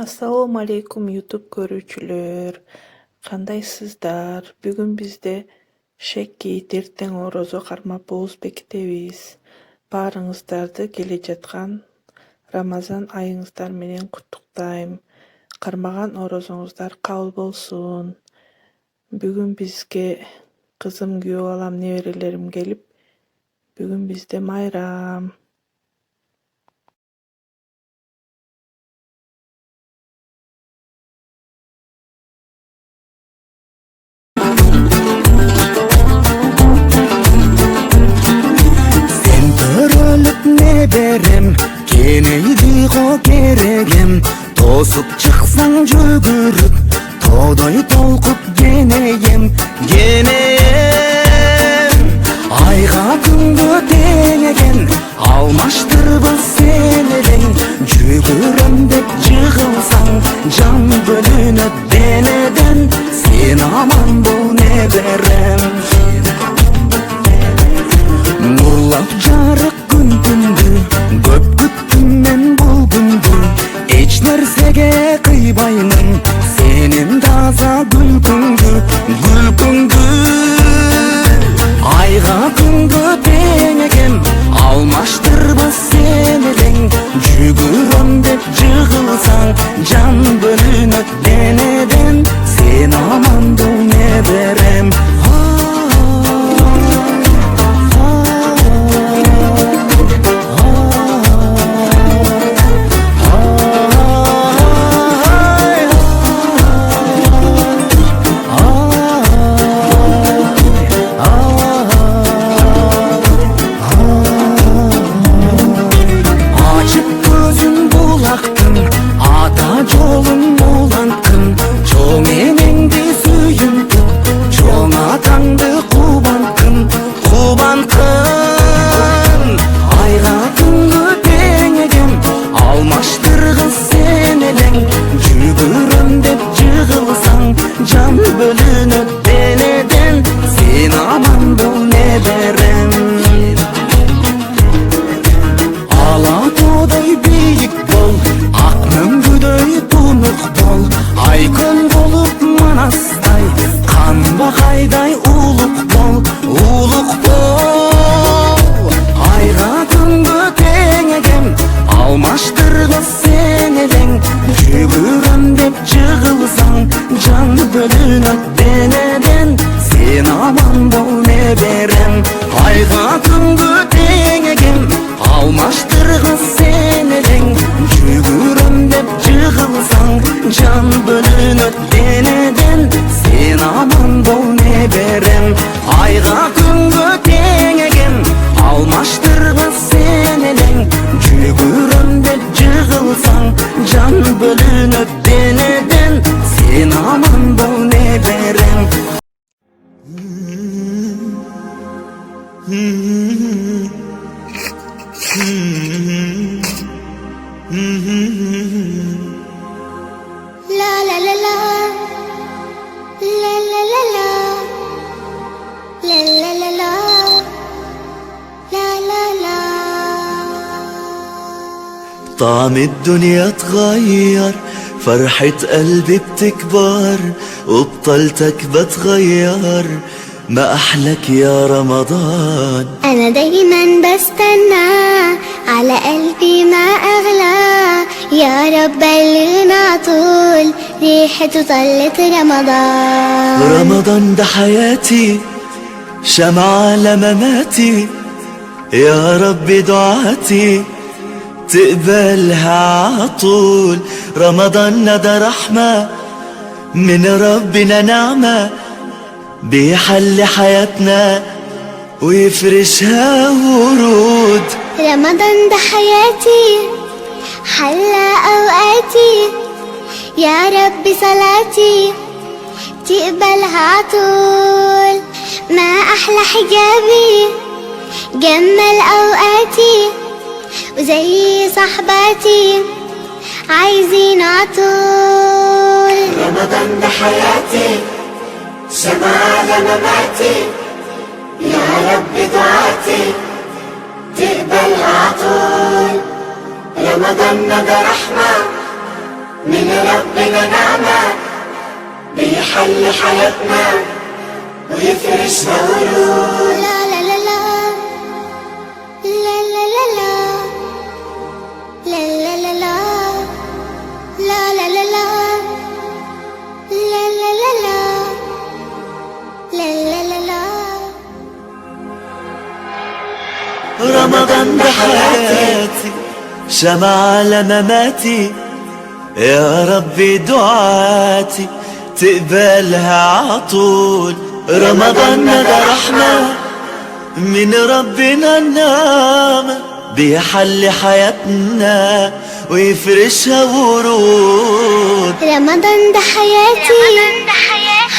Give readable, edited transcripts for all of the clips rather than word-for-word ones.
Assalamu alaikum YouTube көрүүчүлөр. Кандайсыздар? Бүгүн бизде шекки эртең орозо кармап болуп бекитебиз. Баарыңыздарды келе жаткан Рамазан айыңыздар менен куттуктайм. Кармаган орозоңуздар кабыл болсун. Бүгүн бизге кызым, күйөө балам, неберелерим келип, бүгүн бизде майрам. Ne berem, keneydi o keregem. Tosup çıksan cögürüp, todoy tolkup geneyem. Ayga күнгө теңеген, алмаштырбыз сенеден. Жүгүрөм деп жыгылсаң, жан бөлүнөт денеден. Сен аман бол не берем. Нурлап жарык күн түндү, көп күттүм мен бул күндү. Эч нерсеге кыйбаймын, сенин таза күлкүңдү. Айга күнгө теңеген, алмаштырбыз сенеден. Жүгүрөм деп жыгылсаң, жан бөлүнөт денеден. Сен аман бол не берем. طعم الدنيا اتغير، فرحة قلبي بتكبر، وبطلتك بتغير. ما أحلك يا رمضان. أنا دايما بستنى، على قلبي ما أغلى. يا رب بلغنا طول، ريحته طلت رمضان. رمضان ده حياتي، شمعة لمماتي. يا رب دعاتي تقبلها عطول. رمضان ده رحمة من ربنا، نعمة بيحل حياتنا ويفرشها ورود. رمضان ده حياتي، حلى أوقاتي. يا رب صلاتي تقبلها عطول. ما أحلى حجابي، جمل أوقاتي. وزي صحباتي عايزين عطول. رمضان ده حياتي، شمعة لمماتي. يا رب دعاتي تقبل عطول. رمضان ده رحمة من ربنا نعمة بيحل حياتنا ويفرشها ورود. لا لا لا لا لا لا لا لا لا لا لا لا لا لا لا لا لا لا لا. رمضان ده حياتي شمعة على مماتي، يا ربي دعاتي تقبلها عطول. رمضان ده رحمة من ربنا النعمة بيحل حياتنا ويفرشها ورود. رمضان ده حياتي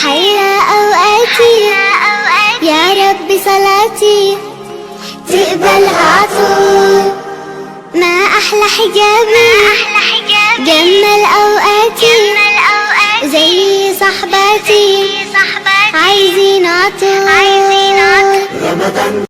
حيا أوقاتي، يا رب صلاتي تقبلها عطول. ما أحلى حجابي جمل أوقاتي، زي صحباتي عايزين عطول. رمضان